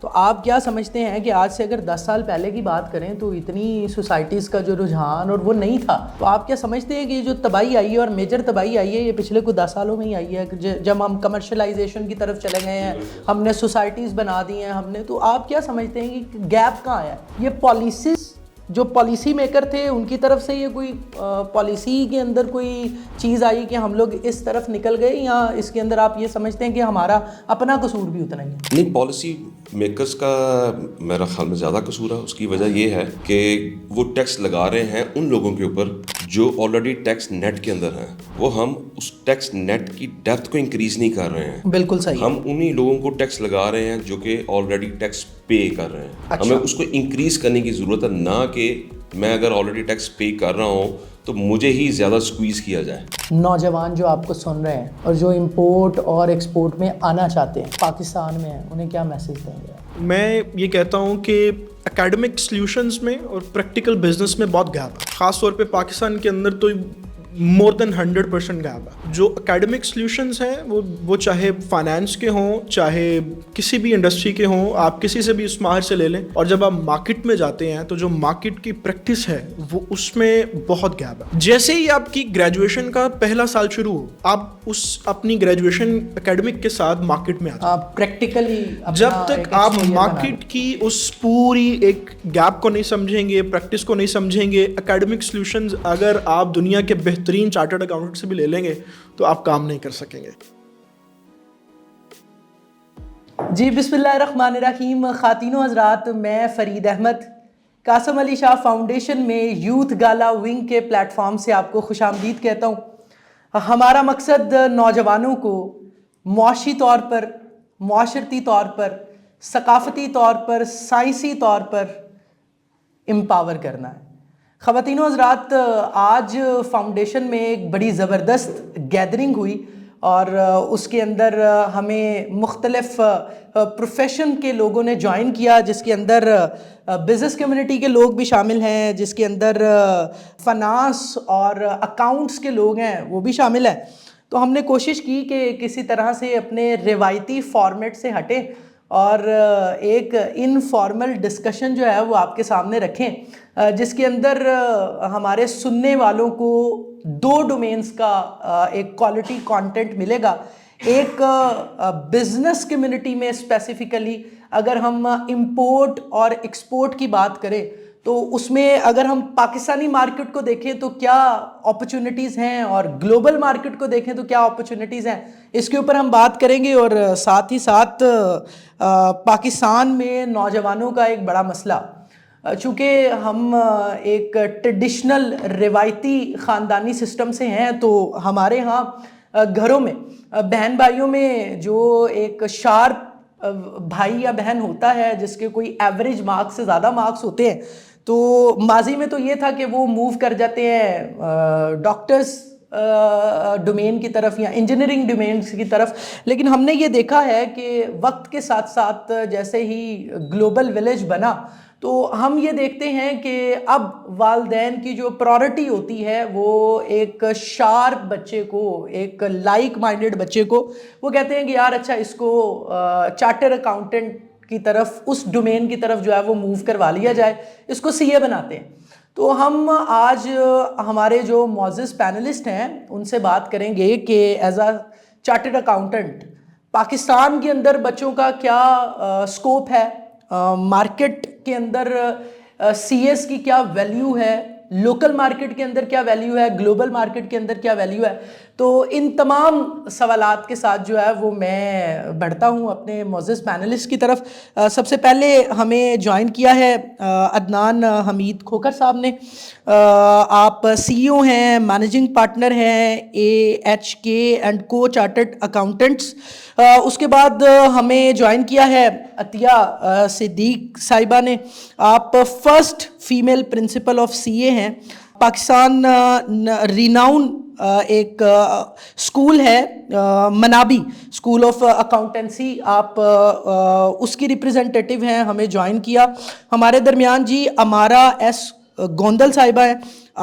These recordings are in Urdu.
تو آپ کیا سمجھتے ہیں کہ آج سے اگر 10 سال پہلے کی بات کریں تو اتنی سوسائٹیز کا جو رجحان اور وہ نہیں تھا، تو آپ کیا سمجھتے ہیں کہ یہ جو تباہی آئی ہے اور میجر تباہی آئی ہے یہ پچھلے کچھ 10 سالوں میں ہی آئی ہے، جب ہم کمرشلائزیشن کی طرف چلے گئے ہیں، ہم نے سوسائٹیز بنا دی ہیں تو آپ کیا سمجھتے ہیں کہ گیپ کہاں ہے؟ یہ پالیسیز جو پالیسی میکر تھے ان کی طرف سے یہ کوئی پالیسی کے اندر کوئی چیز آئی کہ ہم لوگ اس طرف نکل گئے، یا اس کے اندر آپ یہ سمجھتے ہیں کہ ہمارا اپنا قصور بھی اتنا ہی ہے؟ نہیں، پالیسی میکرز کا میرا خیال میں زیادہ قصور ہے. اس کی وجہ یہ ہے کہ وہ ٹیکس لگا رہے ہیں ان لوگوں کے اوپر جو آلریڈی ٹیکس نیٹ کے اندر ہیں. وہ ہم اس ٹیکس نیٹ کی ڈیپتھ کو انکریز نہیں کر رہے ہیں. بالکل صحیح. ہم انہی لوگوں کو ٹیکس لگا رہے ہیں جو کہ آلریڈی ٹیکس پے کر رہے ہیں. ہمیں اس کو انکریز کرنے کی ضرورت ہے، نہ کہ میں اگر آلریڈی ٹیکس پے کر رہا ہوں تو مجھے ہی زیادہ سکویز کیا جائے. نوجوان جو آپ کو سن رہے ہیں اور جو امپورٹ اور ایکسپورٹ میں آنا چاہتے ہیں، پاکستان میں ہیں، انہیں کیا میسج دیں گے؟ میں یہ کہتا ہوں کہ اکیڈمک سلیوشنز میں اور پریکٹیکل بزنس میں بہت گیپ ہے. خاص طور پہ پاکستان کے اندر تو مور دین 100% گیپ ہے. جو اکیڈمک سلیوشنز ہیں وہ چاہے فائنانس کے ہوں، چاہے کسی بھی انڈسٹری کے ہوں، آپ کسی سے بھی اس ماہر سے لے لیں. اور جب آپ مارکیٹ میں جاتے ہیں تو جو مارکیٹ کی پریکٹس ہے وہ اس میں بہت گیپ ہے. جیسے ہی آپ کی گریجویشن کا پہلا سال شروع ہو، آپ اس اپنی گریجویشن اکیڈمک کے ساتھ مارکیٹ میں آتے ہیں. پریکٹیکلی جب تک آپ مارکیٹ کی اس پوری ایک گیپ کو نہیں سمجھیں گے، پریکٹس کو نہیں سمجھیں گے، اکیڈمک سلیوشنز اگر آپ دنیا کے بہترین چارٹرڈ اکاؤنٹنٹ سے بھی لے لیں گے تو آپ کام نہیں کر سکیں گے. جی بسم اللہ الرحمن الرحیم. خواتین و حضرات، میں فرید احمد قاسم علی شاہ فاؤنڈیشن میں یوتھ گالا ونگ کے پلیٹ فارم سے آپ کو خوش آمدید کہتا ہوں. ہمارا مقصد نوجوانوں کو معاشی طور پر، معاشرتی طور پر، ثقافتی طور پر، سائنسی طور پر امپاور کرنا ہے. خواتین و حضرات، آج فاؤنڈیشن میں ایک بڑی زبردست گیدرنگ ہوئی اور اس کے اندر ہمیں مختلف پروفیشن کے لوگوں نے جوائن کیا، جس کے اندر بزنس کمیونٹی کے لوگ بھی شامل ہیں، جس کے اندر فنانس اور اکاؤنٹس کے لوگ ہیں وہ بھی شامل ہیں. تو ہم نے کوشش کی کہ کسی طرح سے اپنے روایتی فارمیٹ سے ہٹیں اور ایک انفارمل ڈسکشن جو ہے وہ آپ کے سامنے رکھیں، جس کے اندر ہمارے سننے والوں کو 2 ڈومینز کا ایک کوالٹی کانٹینٹ ملے گا. ایک بزنس کمیونٹی میں اسپیسیفکلی اگر ہم امپورٹ اور ایکسپورٹ کی بات کریں تو اس میں اگر ہم پاکستانی مارکیٹ کو دیکھیں تو کیا اپرچونٹیز ہیں اور گلوبل مارکیٹ کو دیکھیں تو کیا اپرچونٹیز ہیں، اس کے اوپر ہم بات کریں گے. اور ساتھ ہی ساتھ پاکستان میں نوجوانوں کا ایک بڑا مسئلہ، چونکہ ہم ایک ٹریڈیشنل روایتی خاندانی سسٹم سے ہیں، تو ہمارے ہاں گھروں میں بہن بھائیوں میں جو ایک شارپ بھائی یا بہن ہوتا ہے جس کے کوئی ایوریج مارکس سے زیادہ مارکس ہوتے ہیں، تو ماضی میں تو یہ تھا کہ وہ موو کر جاتے ہیں ڈاکٹرز ڈومین کی طرف یا انجینئرنگ ڈومینز کی طرف. لیکن ہم نے یہ دیکھا ہے کہ وقت کے ساتھ ساتھ جیسے ہی گلوبل ولیج بنا تو ہم یہ دیکھتے ہیں کہ اب والدین کی جو پرائورٹی ہوتی ہے وہ ایک شارپ بچے کو، ایک لائک مائنڈڈ بچے کو، وہ کہتے ہیں کہ یار اچھا اس کو چارٹر اکاؤنٹنٹ کی طرف، اس ڈومین کی طرف جو ہے وہ موو کروا لیا جائے، اس کو سی اے بناتے ہیں. تو ہم آج ہمارے جو معزز پینلسٹ ہیں ان سے بات کریں گے کہ as a chartered accountant Pakistan کے اندر بچوں کا کیا اسکوپ ہے، مارکیٹ کے اندر سی ایس کی کیا ویلیو ہے، لوکل مارکیٹ کے اندر کیا ویلیو ہے، گلوبل مارکیٹ کے اندر کیا ویلیو ہے. تو ان تمام سوالات کے ساتھ جو ہے وہ میں بڑھتا ہوں اپنے معزز پینلسٹ کی طرف. سب سے پہلے ہمیں جوائن کیا ہے عدنان حمید کھوکھر صاحب نے. آپ سی ای او ہیں، مینیجنگ پارٹنر ہیں AHK&Co چارٹرڈ اکاؤنٹنٹس. اس کے بعد ہمیں جوائن کیا ہے عطیہ صدیق صاحبہ نے. آپ فرسٹ فیمیل پرنسپل آف سی اے ہیں. پاکستان ریناؤن ایک اسکول ہے منابی اسکول آف اکاؤنٹنسی، آپ اس کی ریپریزنٹیٹیو ہیں، ہمیں جوائن کیا. ہمارے درمیان جی امارا ایس گوندل صاحبہ ہیں،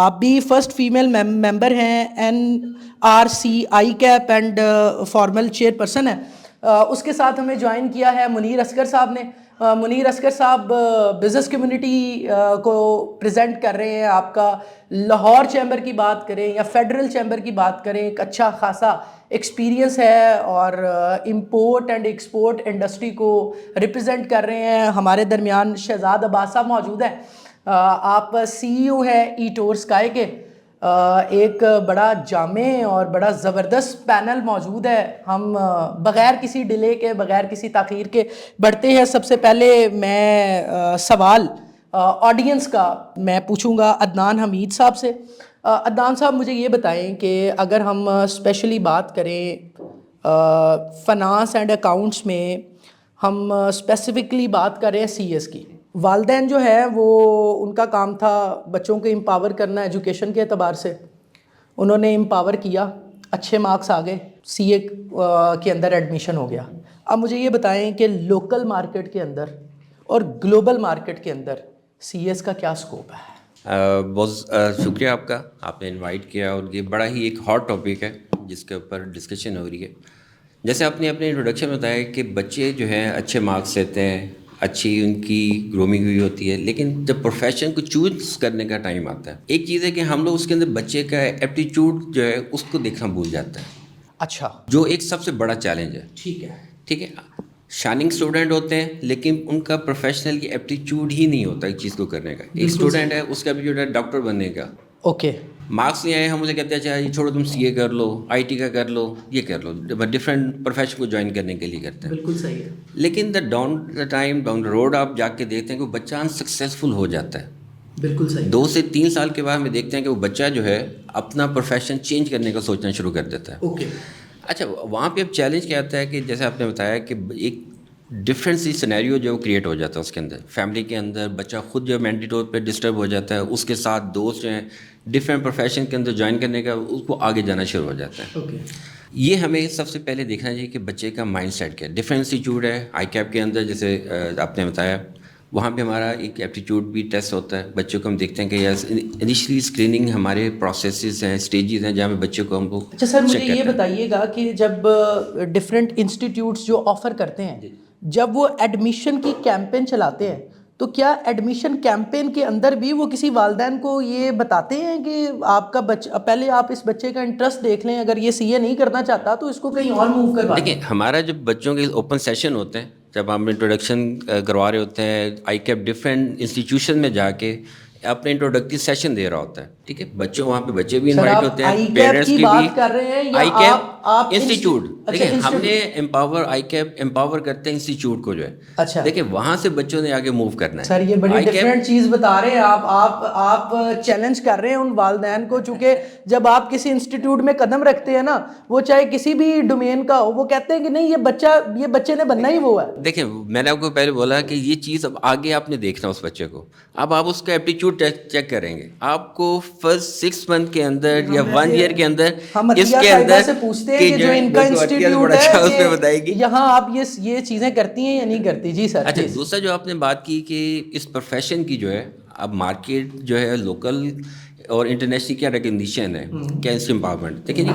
آپ بھی فرسٹ فیمیل ممبر ہیں NRCI کیپ اینڈ فارمل چیئر پرسن ہیں. اس کے ساتھ ہمیں جوائن کیا ہے منیر اصغر صاحب نے. منیر اصغر صاحب بزنس کمیونٹی کو پریزنٹ کر رہے ہیں. آپ کا لاہور چیمبر کی بات کریں یا فیڈرل چیمبر کی بات کریں, ایک اچھا خاصا ایکسپیرینس ہے اور امپورٹ اینڈ ایکسپورٹ انڈسٹری کو ریپرزینٹ کر رہے ہیں. ہمارے درمیان شہزاد عباس صاحب موجود ہیں. آپ CEO ہیں ای ٹور اسکائی کے. ایک بڑا جامع اور بڑا زبردست پینل موجود ہے. ہم بغیر کسی ڈیلے کے, بغیر کسی تاخیر کے بڑھتے ہیں. سب سے پہلے میں سوال آڈینس کا میں پوچھوں گا عدنان حمید صاحب سے. عدنان صاحب مجھے یہ بتائیں کہ اگر ہم اسپیشلی بات کریں فنانس اینڈ اکاؤنٹس میں, ہم اسپیسیفکلی بات کر رہے ہیں CS کی. والدین جو ہے وہ ان کا کام تھا بچوں کو امپاور کرنا ایجوکیشن کے اعتبار سے. انہوں نے امپاور کیا, اچھے مارکس آ گئے, CA کے اندر ایڈمیشن ہو گیا. اب مجھے یہ بتائیں کہ لوکل مارکیٹ کے اندر اور گلوبل مارکیٹ کے اندر CS کا کیا اسکوپ ہے؟ بہت شکریہ آپ کا, آپ نے انوائٹ کیا, اور یہ بڑا ہی ایک ہاٹ ٹاپک ہے جس کے اوپر ڈسکشن ہو رہی ہے. جیسے آپ نے اپنے انٹروڈکشن میں بتایا کہ بچے جو ہیں اچھے مارکس لیتے ہیں, اچھی ان کی گرومنگ ہوئی ہوتی ہے, لیکن جب پروفیشن کو چوز کرنے کا ٹائم آتا ہے, ایک چیز ہے کہ ہم لوگ اس کے اندر بچے کا ایپٹیچیوڈ جو ہے اس کو دیکھنا بھول جاتا ہے. اچھا, جو ایک سب سے بڑا چیلنج ہے. ٹھیک ہے, شائننگ اسٹوڈنٹ ہوتے ہیں لیکن ان کا پروفیشنل کی ایپٹیچیوڈ ہی نہیں ہوتا ایک چیز کو کرنے کا. ایک اسٹوڈنٹ ہے اس کا بھی جو ہے ڈاکٹر بننے کا, اوکے, مارکس نہیں آئے, ہم مجھے کہتے ہیں اچھا یہ چھوڑو تم CA کر لو, IT کا کر لو, یہ کر لو, ڈفرینٹ پروفیشن کو جوائن کرنے کے لیے کرتے ہیں. بالکل صحیح ہے. لیکن ڈاؤن دا روڈ آپ جا کے دیکھتے ہیں کہ وہ بچہ انسکسیزفل ہو جاتا ہے. بالکل صحیح. 2 سے 3 سال کے بعد ہمیں دیکھتے ہیں کہ وہ بچہ جو ہے اپنا پروفیشن چینج کرنے کا سوچنا شروع کر دیتا ہے. اوکے, اچھا, وہاں پہ اب چیلنج کیا آتا ہے کہ جیسے آپ نے بتایا کہ ایک ڈفرینٹ سی سینیریو جو کریٹ ہو جاتا ہے اس کے اندر, فیملی کے اندر بچہ خود جو مینٹلی طور پہ ڈسٹرب ہو جاتا ہے, اس کے ساتھ دوست جو ہیں ڈفرینٹ پروفیشن کے اندر جوائن کرنے کا, اس کو آگے جانا شروع ہو جاتا ہے. اوکے, یہ ہمیں سب سے پہلے دیکھنا چاہیے کہ بچے کا مائنڈ سیٹ کیا ہے. ڈفرینٹ انسٹیٹیوٹ ہے ICAP کے اندر, جیسے آپ نے بتایا, وہاں پہ ہمارا ایک ایپٹیچیوڈ بھی ٹیسٹ ہوتا ہے. بچوں کو ہم دیکھتے ہیں کہ انیشلی اسکریننگ ہمارے پروسیسز ہیں, اسٹیجز ہیں جہاں پہ بچوں کو ہم لوگ. اچھا سر, مجھے یہ بتائیے گا کہ جب ڈفرینٹ انسٹیٹیوٹس جو آفر کرتے ہیں, جب وہ ایڈمیشن کی کیمپین چلاتے ہیں, تو کیا ایڈمیشن کیمپین کے اندر بھی وہ کسی والدین کو یہ بتاتے ہیں کہ آپ کا بچہ, پہلے آپ اس بچے کا انٹرسٹ دیکھ لیں, اگر یہ CA نہیں کرنا چاہتا تو اس کو کہیں اور موو کروا دیں؟ دیکھیں, ہمارا جب بچوں کے اوپن سیشن ہوتے ہیں, جب ہم انٹروڈکشن کروا رہے ہوتے ہیں, ICAP ڈفرینٹ انسٹیٹیوشن میں جا کے اپنے انٹروڈکٹیو سیشن دے رہا ہوتا ہے. ٹھیک ہے, بچوں وہاں پہ بچے بھی انوائٹ ہوتے ہیں, پیرنٹس کی بھی. کر رہے ہیں ICAP انسٹیٹیوٹ, دیکھیں ہم نے ICAP امپاور کرتے ہیں انسٹیٹیوٹ کو جو ہے. اچھا, دیکھیں وہاں سے بچوں نے آگے موو کرنا ہے. سر یہ بڑی ڈفرینٹ چیز بتا رہے ہیں آپ چیلنج کر رہے ہیں ان والدین کو, چونکہ جب آپ کسی انسٹیٹیوٹ میں قدم رکھتے ہیں نا, وہ چاہے کسی بھی ڈومین کا ہو, وہ کہتے ہیں کہ نہیں یہ بچے نے بننا ہی وہ ہے. دیکھیں میں نے آپ کو پہلے بولا کہ یہ چیز اب آگے آپ نے دیکھنا اس بچے کو. اب آپ اس کا ایپٹیچیوڈ چیک کریں گے, آپ کو فرسٹ 6 منتھ کے اندر یا 1 ایئر کے اندر اس کے اندر سے پوچھتے ہیں کہ جو ان کا انسٹیٹیوٹ ہے بتائے گی یہاں آپ یہ چیزیں کرتی ہیں یا نہیں کرتی. جی سر. اچھا, دوسرا جو آپ نے بات کی کہ اس پروفیشن کی جو ہے اب مارکیٹ جو ہے لوکل اور انٹرنیشنل کیا ریکگنیشن ہے, کیا اس امپاورمنٹ. دیکھیں جی,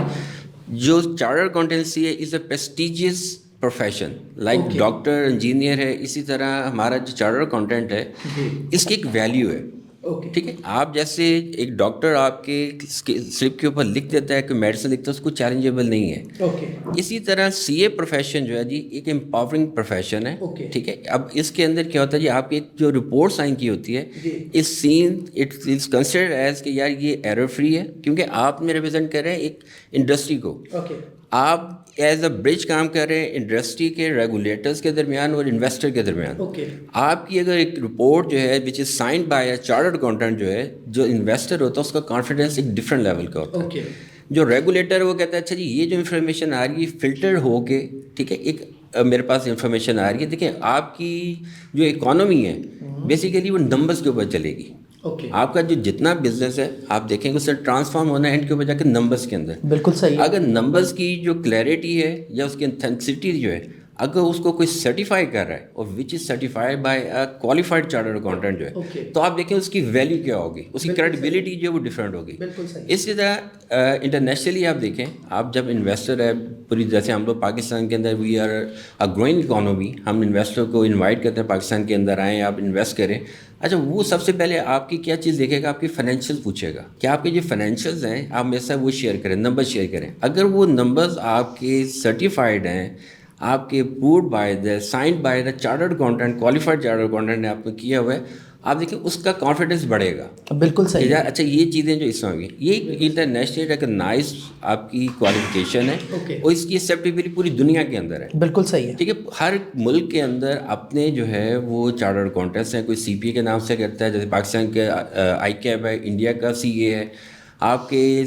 جو چارٹر اکاؤنٹنسی ہے is a prestigious profession, like doctor, engineer ہے, اسی طرح ہمارا جو چارٹر اکاؤنٹنٹ ہے اس کی ایک ویلیو ہے. ٹھیک ہے, آپ جیسے ایک ڈاکٹر آپ کے سلپ کے اوپر لکھ دیتا ہے کہ میڈیسن لکھتا ہے, اس کو چیلنجیبل نہیں ہے. اسی طرح CA پروفیشن جو ہے جی ایک امپاورنگ پروفیشن ہے. ٹھیک ہے, اب اس کے اندر کیا ہوتا ہے جی, آپ کی جو رپورٹ سائن کی ہوتی ہے اس since it is considered as کہ یار یہ ایرر فری ہے, کیونکہ آپ میں ریپرزینٹ کر رہے ہیں ایک انڈسٹری کو. آپ ایز اے برج کام کر رہے ہیں انڈسٹری کے ریگولیٹرز کے درمیان اور انویسٹر کے درمیان. آپ کی اگر ایک رپورٹ جو ہے which is signed by a chartered accountant جو ہے, جو انویسٹر ہوتا ہے اس کا کانفیڈنس ایک ڈفرینٹ لیول کا ہوتا ہے. جو ریگولیٹر وہ کہتا ہے اچھا جی یہ جو انفارمیشن آ رہی ہے فلٹر ہو کے, ٹھیک ہے, ایک میرے پاس انفارمیشن آ رہی ہے. دیکھیں آپ کی جو اکانومی ہے بیسیکلی وہ نمبرس کے اوپر چلے گی. آپ کا جو جتنا بزنس ہے آپ دیکھیں گے اس سے ٹرانسفارم ہونا ہے اینڈ کے اوپر جا کے نمبرس کے اندر. بالکل صحیح. اگر نمبرس کی جو کلیئرٹی ہے یا اس کی انتھینسٹی جو ہے اگر اس کو کوئی سرٹیفائی کر رہا ہے اور which is certified by a qualified chartered accountant جو ہے تو آپ دیکھیں اس کی ویلیو کیا ہوگی, اس کی کریڈیبلٹی جو ہے وہ ڈفرینٹ ہوگی. اسی طرح انٹرنیشنلی آپ دیکھیں, آپ جب انویسٹر ہے پوری, جیسے ہم لوگ پاکستان کے اندر we are a growing economy, ہم انویسٹر کو انوائٹ کرتے ہیں پاکستان کے اندر آئیں, آپ انویسٹ کریں. اچھا, وہ سب سے پہلے آپ کی کیا چیز دیکھے گا, آپ کی فائنینشیل پوچھے گا کہ آپ کے جو فائنینشیلز ہیں آپ میرے ساتھ وہ شیئر کریں, نمبر شیئر کریں. اگر وہ نمبرز آپ کے سرٹیفائڈ ہیں, آپ کے approved by the, signed by the chartered accountant, qualified chartered accountant نے آپ کو کیا ہوا ہے, آپ دیکھیں اس کا کانفیڈنس بڑھے گا. بالکل صحیح. اچھا, یہ چیزیں جو اس میں ہوگی, یہ انٹرنیشنل ریکگنائز آپ کی کوالیفیکیشن ہے اور اس کی ایکسیپٹیبلٹی پوری دنیا کے اندر ہے. بالکل صحیح ہے. ٹھیک ہے, ہر ملک کے اندر اپنے جو ہے وہ چارٹرڈ اکاؤنٹنٹس ہیں, کوئی سی پی اے کے نام سے کرتا ہے, جیسے پاکستان کے آئی کیب ہے, انڈیا کا سی اے ہے, آپ کے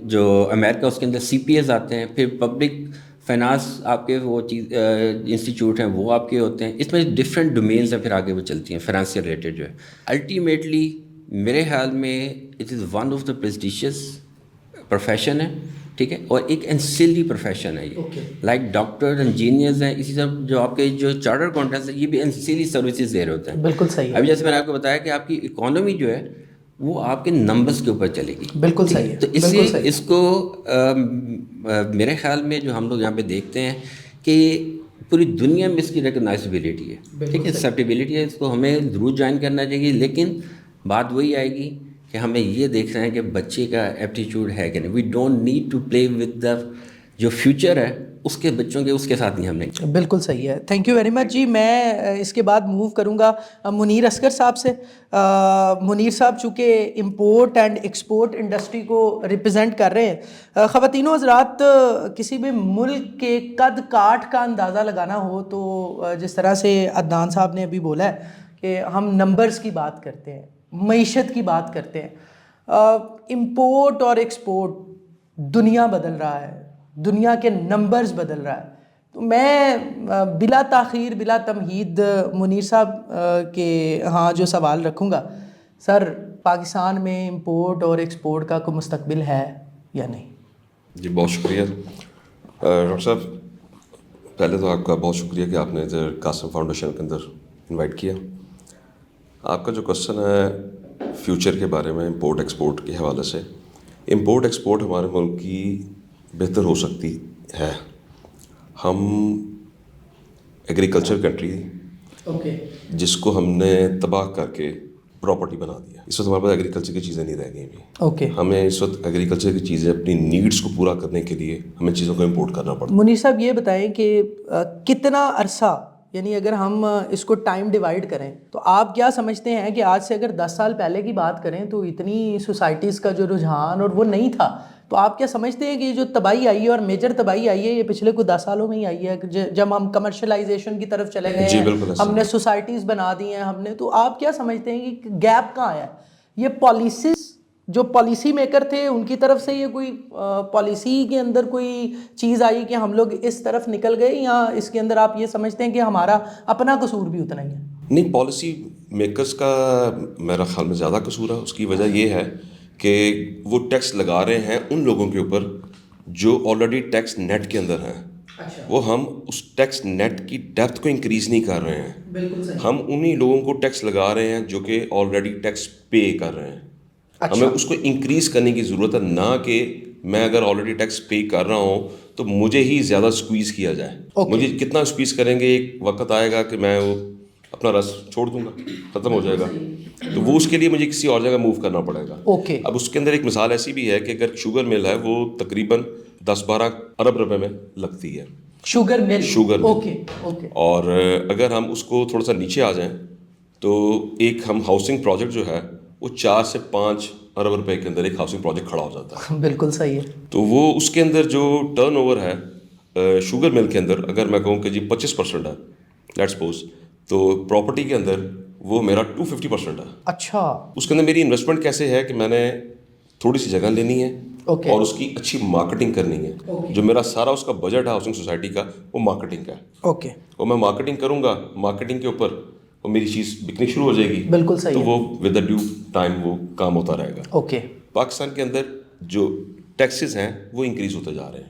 جو امریکہ اس کے اندر سی پی ایز آتے ہیں, پھر پبلک فائنانس آپ کے وہ چیز انسٹیٹیوٹ ہیں وہ آپ کے ہوتے ہیں. اس میں ڈفرینٹ ڈومینز ہیں, پھر آگے وہ چلتی ہیں فائنانس سے ریلیٹڈ جو ہے. الٹیمیٹلی میرے خیال میں it is one of the prestigious profession ہے, ٹھیک ہے, اور ایک انسیلری پروفیشن ہے یہ, لائک ڈاکٹر, انجینئرز ہیں, اسی طرح جو آپ کے جو چارٹرڈ اکاؤنٹنٹس ہیں یہ بھی انسیلری سروسز دے رہے ہوتے ہیں. بالکل صحیح. ابھی جیسے میں نے آپ کو بتایا کہ آپ کی اکانومی جو ہے وہ آپ کے نمبرز کے اوپر چلے گی. بالکل صحیح ہے. تو اس سے اس کو میرے خیال میں جو ہم لوگ یہاں پہ دیکھتے ہیں کہ پوری دنیا میں اس کی ریکگنائزبلٹی ہے, ٹھیک ہے, ایکسیپٹیبلٹی ہے, اس کو ہمیں ضرور جوائن کرنا چاہیے. لیکن بات وہی آئے گی کہ ہمیں یہ دیکھنا ہے کہ بچے کا ایپٹیچیوڈ ہے کہ نہیں. We don't need to play with the جو فیوچر ہے اس کے بچوں کے, اس کے ساتھ نہیں ہم نے. بالکل صحیح ہے. تھینک یو ویری مچ جی. میں اس کے بعد موو کروں گا منیر اصغر صاحب سے. منیر صاحب چونکہ امپورٹ اینڈ ایکسپورٹ انڈسٹری کو ریپرزینٹ کر رہے ہیں. خواتین و حضرات, کسی بھی ملک کے قد کاٹ کا اندازہ لگانا ہو تو جس طرح سے عدنان صاحب نے ابھی بولا ہے کہ ہم نمبرز کی بات کرتے ہیں, معیشت کی بات کرتے ہیں. امپورٹ اور ایکسپورٹ, دنیا بدل رہا ہے, دنیا کے نمبرز بدل رہا ہے. تو میں بلا تاخیر بلا تمہید منیر صاحب کے ہاں جو سوال رکھوں گا, سر پاکستان میں امپورٹ اور ایکسپورٹ کا کوئی مستقبل ہے یا نہیں؟ جی بہت شکریہ ڈاکٹر صاحب. پہلے تو آپ کا بہت شکریہ کہ آپ نے ادھر قاسم فاؤنڈیشن کے اندر انوائٹ کیا. آپ کا جو کوشچن ہے فیوچر کے بارے میں امپورٹ ایکسپورٹ کے حوالے سے, امپورٹ ایکسپورٹ ہمارے ملک کی بہتر ہو سکتی ہے. ہم ایگریکلچر کنٹری جس کو ہم نے تباہ کر کے پراپرٹی بنا دیا. اس وقت ہمارے پاس ایگریکلچر کی چیزیں نہیں رہ گئی ابھی. ہمیں اس وقت ایگریکلچر کی چیزیں اپنی نیڈس کو پورا کرنے کے لیے ہمیں چیزوں کو امپورٹ کرنا پڑتا ہے. منیر صاحب یہ بتائیں کہ کتنا عرصہ, یعنی اگر ہم اس کو ٹائم ڈیوائڈ کریں تو آپ کیا سمجھتے ہیں کہ آج سے اگر 10 سال پہلے کی بات کریں تو اتنی سوسائٹیز کا جو رجحان اور وہ نہیں تھا, تو آپ کیا سمجھتے ہیں کہ یہ جو تباہی آئی ہے اور میجر تباہی آئی ہے یہ پچھلے کوئی 10 سالوں میں ہی آئی ہے, جب ہم کمرشلائزیشن کی طرف چلے گئے ہیں, ہم نے سوسائٹیز بنا دی ہیں ہم نے, تو آپ کیا سمجھتے ہیں کہ گیپ کہاں آیا ہے؟ یہ پالیسیز جو پالیسی میکر تھے ان کی طرف سے یہ کوئی پالیسی کے اندر کوئی چیز آئی کہ ہم لوگ اس طرف نکل گئے, یا اس کے اندر آپ یہ سمجھتے ہیں کہ ہمارا اپنا قصور بھی اتنا ہی ہے؟ نہیں, پالیسی میکرز کا میرا خیال میں زیادہ قصور ہے. اس کی وجہ یہ ہے کہ وہ ٹیکس لگا رہے ہیں ان لوگوں کے اوپر جو آلریڈی ٹیکس نیٹ کے اندر ہیں. وہ ہم اس ٹیکس نیٹ کی ڈیپتھ کو انکریز نہیں کر رہے ہیں. ہم انہی لوگوں کو ٹیکس لگا رہے ہیں جو کہ آلریڈی ٹیکس پے کر رہے ہیں. ہمیں اس کو انکریز کرنے کی ضرورت ہے, نہ کہ میں اگر آلریڈی ٹیکس پے کر رہا ہوں تو مجھے ہی زیادہ سکویز کیا جائے. مجھے کتنا سکویز کریں گے, ایک وقت آئے گا کہ میں وہ اپنا رس چھوڑ دوں گا, ختم ہو جائے گا, تو وہ اس کے لیے مجھے کسی اور جگہ موو کرنا پڑے گا. اب اس کے اندر ایک مثال ایسی بھی ہے کہ اگر شوگر مل ہے وہ تقریباً 10-12 ارب روپے میں لگتی ہے, شوگر مل. اور اگر ہم اس کو تھوڑا سا نیچے آ جائیں تو ایک ہم ہاؤسنگ پروجیکٹ جو ہے وہ 4 سے 5 ارب روپے کے اندر ایک ہاؤسنگ پروجیکٹ کھڑا ہو جاتا ہے. بالکل صحیح ہے. تو وہ اس کے اندر جو ٹرن اوور ہے شوگر مل کے اندر, اگر میں کہوں کہ جی 25% ہے لیٹ سپوز, تو پراپرٹی کے اندر وہ میرا 250% ہے. اچھا. اس کے اندر میری انویسٹمنٹ کیسے ہے کہ میں نے تھوڑی سی جگہ لینی ہے اور اس کی اچھی مارکیٹنگ کرنی ہے. جو میرا سارا اس کا بجٹ ہے ہاؤسنگ سوسائٹی کا وہ مارکیٹنگ کا ہے. اور میں مارکیٹنگ کروں گا, مارکیٹنگ کے اوپر وہ میری چیز بکنی شروع ہو جائے گی. بالکل صحیح. تو وہ ود دا ڈیو ٹائم وہ کام ہوتا رہے گا. اوکے. پاکستان کے اندر جو ٹیکسز ہیں وہ انکریز ہوتے جا رہے ہیں.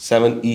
7E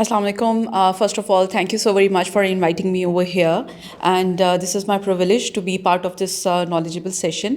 Assalamu alaikum. First of all, thank you so very much for inviting me over here. And this is my privilege to be part of this knowledgeable session.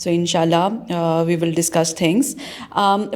So inshallah we will discuss things.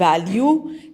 value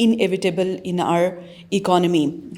inevitable in our economy.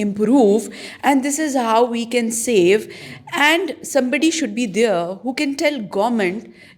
improve, and this is how we can save, and somebody should be there who can tell government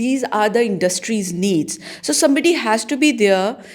these are the industry's needs. So somebody has to be there.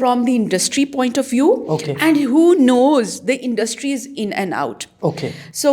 from the industry point of view, and who knows the industries in and out. Okay. So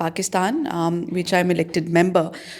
Pakistan, which I'm elected member.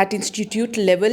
at institute level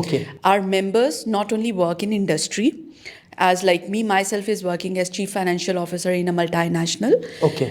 Okay. Our members not only work in industry, as like me myself is working as chief financial officer in a multinational. Okay.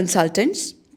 consultants,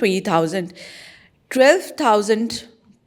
12,000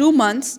2 months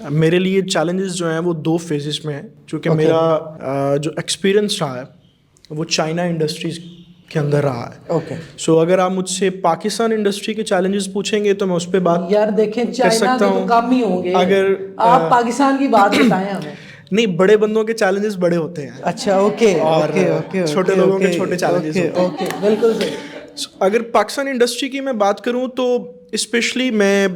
میرے لیے چیلنجز جو ہیں وہ 2 فیزز میں ہیں, چونکہ میرا جو ایکسپیرئنس رہا ہے وہ چائنا انڈسٹریز کے اندر رہا ہے. اوکے, سو اگر آپ مجھ سے پاکستان انڈسٹری کے چیلنجز پوچھیں گے تو میں اس پہ بات یار دیکھیں چائنا کے تو کم ہی ہوں گے, اگر آپ پاکستان کی بات بتائیں ہمیں. نہیں, بڑے بندوں کے چیلنجز بڑے ہوتے ہیں. اچھا, اوکے, اور چھوٹے لوگوں کے چھوٹے چیلنجز ہوتے ہیں. اوکے, بالکل صحیح. اگر پاکستان انڈسٹری کی میں بات کروں تو اسپیشلی میں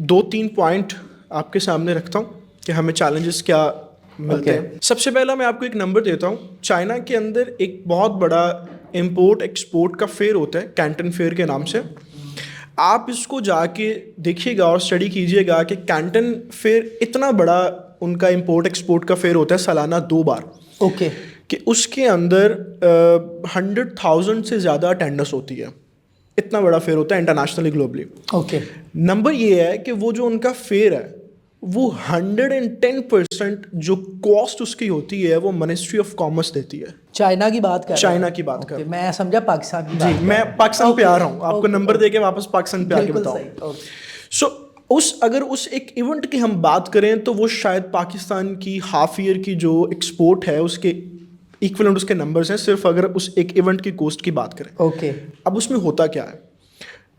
2-3 پوائنٹ آپ کے سامنے رکھتا ہوں کہ ہمیں چیلنجز کیا ملتے ہیں. سب سے پہلا میں آپ کو ایک نمبر دیتا ہوں. چائنا کے اندر ایک بہت بڑا امپورٹ ایکسپورٹ کا فیئر ہوتا ہے, کینٹن فیئر کے نام سے. آپ اس کو جا کے دیکھیے گا اور اسٹڈی کیجیے گا کہ کینٹن فیئر اتنا بڑا ان کا امپورٹ ایکسپورٹ کا فیئر ہوتا ہے سالانہ 2 بار. اوکے, کہ اس کے اندر 100,000 سے زیادہ اٹینڈنس ہوتی ہے. اتنا بڑا فیئر ہوتا ہے انٹرنیشنلی, گلوبلی. اوکے, نمبر یہ ہے کہ وہ جو ان کا فیئر ہے وہ 110% جو کاسٹ اس کی ہوتی ہے وہ منسٹری آف کامرس دیتی ہے. چائنا کی بات کر, چائنا کی بات کر, میں سمجھا پاکستان کی. جی, میں پاکستان پہ آ رہا ہوں, آپ کو نمبر دے کے واپس پاکستان پہ آ کے بتاؤں. سو اگر اس ایک ایونٹ کی ہم بات کریں تو وہ شاید پاکستان کی ہاف ایئر کی جو ایکسپورٹ ہے اس کے ایکولنٹ اس کے نمبرز ہیں, صرف اگر اس ایک ایونٹ کی کوسٹ کی بات کریں. اوکے, اب اس میں ہوتا کیا ہے,